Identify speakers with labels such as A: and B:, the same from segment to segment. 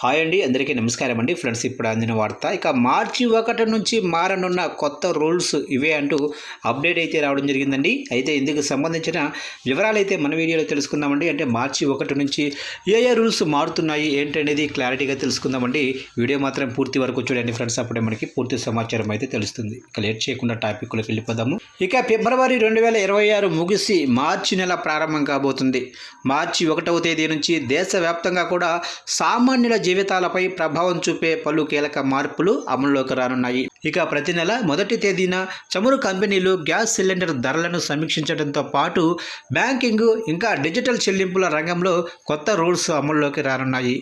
A: Hi అండి, అందరికీ నమస్కారం అండి. ఫ్రెండ్స్, ఇప్పుడు అందిన వార్త ఇక మార్చి 1 నుంచి మారనున్న కొత్త రూల్స్ ఇవే అంటూ అప్డేట్ అయితే రావడం జరిగిందండి. అయితే ఇందుకు సంబంధించిన వివరాలు అయితే మన వీడియోలో తెలుసుకుందామండి. అంటే మార్చి 1 నుంచి ఏ రూల్స్ మారుతున్నాయి ఏంటనేది క్లారిటీగా తెలుసుకుందామండి. వీడియో మాత్రం పూర్తి వరకు చూడండి ఫ్రెండ్స్, అప్పుడే మనకి పూర్తి సమాచారం అయితే తెలుస్తుంది. ఇక లేట్ చేయకుండా టాపిక్లోకి వెళ్ళిపోదాము. ఇక ఫిబ్రవరి 2026 ముగిసి మార్చి నెల ప్రారంభం కాబోతుంది. మార్చి 1వ తేదీ నుంచి దేశవ్యాప్తంగా కూడా సామాన్యుల జీవితాలపై ప్రభావం చూపే పలు కీలక మార్పులు అమల్లోకి రానున్నాయి. ఇక ప్రతి నెల 1వ తేదీన చమురు కంపెనీలు గ్యాస్ సిలిండర్ ధరలను సమీక్షించడంతో పాటు బ్యాంకింగ్ ఇంకా డిజిటల్ చెల్లింపుల రంగంలో కొత్త రూల్స్ అమల్లోకి రానున్నాయి.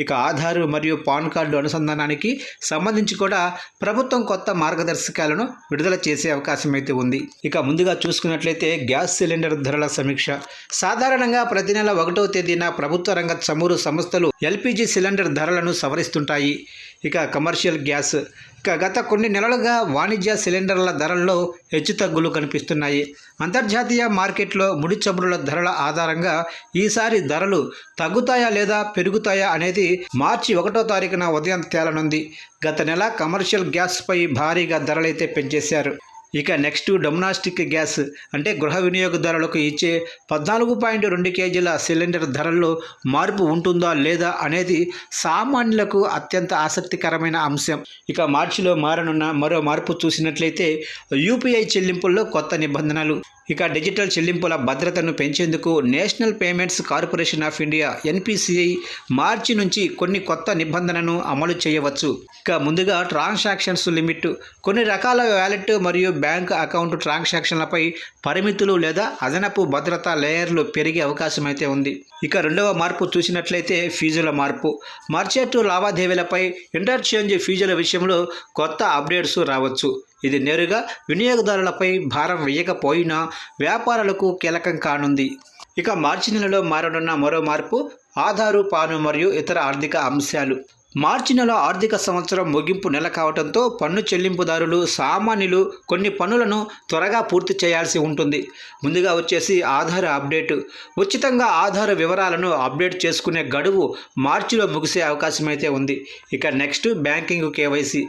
A: ఇక ఆధార్ మరియు పాన్ కార్డు అనుసంధానానికి సంబంధించి కూడా ప్రభుత్వం కొత్త మార్గదర్శకాలను విడుదల చేసే అవకాశం అయితే ఉంది. ఇక ముందుగా చూసుకున్నట్లయితే గ్యాస్ సిలిండర్ ధరల సమీక్ష. సాధారణంగా ప్రతి నెల 1వ తేదీన ప్రభుత్వ రంగ చమురు సంస్థలు ఎల్పిజి సిలిండర్ ధరలను సవరిస్తుంటాయి. ఇక కమర్షియల్ గ్యాస్ గత కొన్ని నెలలుగా వాణిజ్య సిలిండర్ల ధరల్లో హెచ్చుతగ్గులు కనిపిస్తున్నాయి. అంతర్జాతీయ మార్కెట్లో ముడి చమురుల ధరల ఆధారంగా ఈసారి ధరలు తగ్గుతాయా లేదా పెరుగుతాయా అనేది మార్చి 1వ తారీఖున ఉదయం తేలనుంది. గత నెల కమర్షియల్ గ్యాస్పై భారీగా ధరలైతే పెంచేశారు. ఇక నెక్స్ట్ డొమెస్టిక్ గ్యాస్ అంటే గృహ వినియోగదారులకు ఇచ్చే 14.2 కేజీల సిలిండర్ ధరల్లో మార్పు ఉంటుందా లేదా అనేది సామాన్యులకు అత్యంత ఆసక్తికరమైన అంశం. ఇక మార్చిలో మారనున్న మరో మార్పు చూసినట్లయితే యూపీఐ చెల్లింపుల్లో కొత్త నిబంధనలు. ఇక డిజిటల్ చెల్లింపుల భద్రతను పెంచేందుకు National Payments Corporation of India NPCI March నుంచి కొన్ని కొత్త నిబంధనలను అమలు చేయవచ్చు. ఇక ముందుగా ట్రాన్సాక్షన్స్ లిమిట్. కొన్ని రకాల వ్యాలెట్ మరియు బ్యాంక్ అకౌంట్ ట్రాన్సాక్షన్లపై పరిమితులు లేదా అదనపు భద్రతా లేయర్లు పెరిగే అవకాశం అయితే ఉంది. ఇక రెండవ మార్పు చూసినట్లయితే ఫీజుల మార్పు. మర్చెంట్ లావాదేవీలపై ఇంటర్చేంజ్ ఫీజుల విషయంలో కొత్త అప్డేట్స్ రావచ్చు. ఇది నేరుగా వినియోగదారులపై భారం వేయకపోయినా వ్యాపారాలకు కీలకం కానుంది. ఇక మార్చి నెలలో మారనున్న మరో మార్పు ఆధారు, పాను మరియు ఇతర ఆర్థిక అంశాలు. మార్చి నెల ఆర్థిక సంవత్సరం ముగింపు నెల కావడంతో పన్ను చెల్లింపుదారులు, సామాన్యులు కొన్ని పనులను త్వరగా పూర్తి చేయాల్సి ఉంటుంది. ముందుగా వచ్చేసి ఆధార్ అప్డేట్. ఉచితంగా ఆధార్ వివరాలను అప్డేట్ చేసుకునే గడువు మార్చిలో ముగిసే అవకాశం అయితే ఉంది. ఇక నెక్స్ట్ బ్యాంకింగ్ కేవైసీ.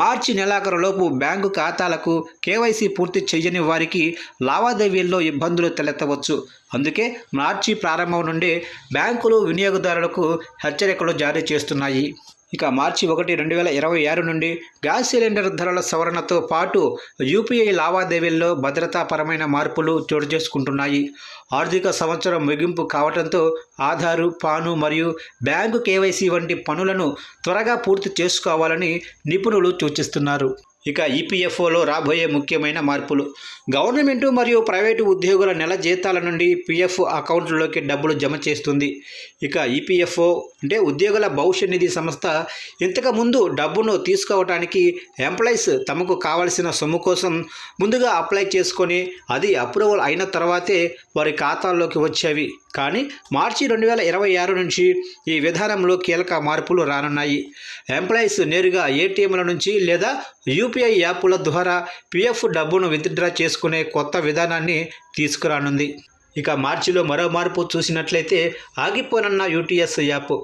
A: మార్చి నెలాఖరులోపు బ్యాంకు ఖాతాలకు కేవైసీ పూర్తి చేయని వారికి లావాదేవీల్లో ఇబ్బందులు తలెత్తవచ్చు. అందుకే మార్చి ప్రారంభం నుండే బ్యాంకులు వినియోగదారులకు హెచ్చరికలు జారీ చేస్తున్నాయి. ఇక మార్చి 1, 2026 నుండి గ్యాస్ సిలిండర్ ధరల సవరణతో పాటు యూపీఐ లావాదేవీల్లో భద్రతాపరమైన మార్పులు చోటు చేసుకుంటున్నాయి. ఆర్థిక సంవత్సరం ముగింపు కావడంతో ఆధారు, పాను మరియు బ్యాంకు కేవైసీ వంటి పనులను త్వరగా పూర్తి చేసుకోవాలని నిపుణులు సూచిస్తున్నారు. ఇక ఈపీఎఫ్ఓలో రాబోయే ముఖ్యమైన మార్పులు. గవర్నమెంటు మరియు ప్రైవేటు ఉద్యోగుల నెల జీతాల నుండి పీఎఫ్ అకౌంట్లలోకి డబ్బులు జమ చేస్తుంది. ఇక ఈపీఎఫ్ఓ అంటే ఉద్యోగుల భవిష్య నిధి సంస్థ ఇంతకుముందు డబ్బును తీసుకోవడానికి ఎంప్లాయీస్ తమకు కావలసిన సొమ్ము కోసం ముందుగా అప్లై చేసుకొని అది అప్రూవల్ అయిన తర్వాతే వారి ఖాతాల్లోకి వచ్చేవి. కానీ మార్చి 2026 నుంచి ఈ విధానంలో కీలక మార్పులు రానున్నాయి. ఎంప్లాయీస్ నేరుగా ఏటీఎంల నుంచి లేదా యూపీఐ యాప్ల ద్వారా పీఎఫ్ డబ్బును విత్డ్రా చేసుకునే కొత్త విధానాన్ని తీసుకురానుంది. ఇక మార్చిలో మరో మార్పు చూసినట్లయితే ఆగిపోనున్న యూటీఎస్ యాప్.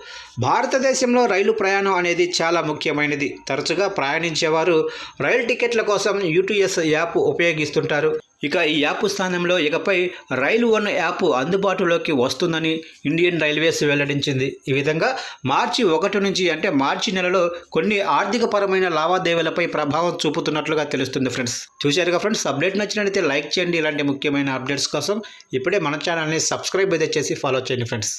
A: భారతదేశంలో రైలు ప్రయాణం అనేది చాలా ముఖ్యమైనది. తరచుగా ప్రయాణించేవారు రైలు టికెట్ల కోసం యూటీఎస్ యాప్ ఉపయోగిస్తుంటారు. ఇక ఈ యాప్ స్థానంలో ఇకపై రైలు వన్ యాప్ అందుబాటులోకి వస్తుందని ఇండియన్ రైల్వేస్ వెల్లడించింది. ఈ విధంగా మార్చి 1 నుంచి అంటే మార్చి నెలలో కొన్ని ఆర్థికపరమైన లావాదేవీలపై ప్రభావం చూపుతున్నట్లుగా తెలుస్తుంది. ఫ్రెండ్స్, చూశారుగా ఫ్రెండ్స్. అప్డేట్ నచ్చినట్లయితే లైక్ చేయండి. ఇలాంటి ముఖ్యమైన అప్డేట్స్ కోసం ఇప్పుడే మన ఛానల్ని సబ్స్క్రైబ్ అయితే చేసి ఫాలో చేయండి ఫ్రెండ్స్.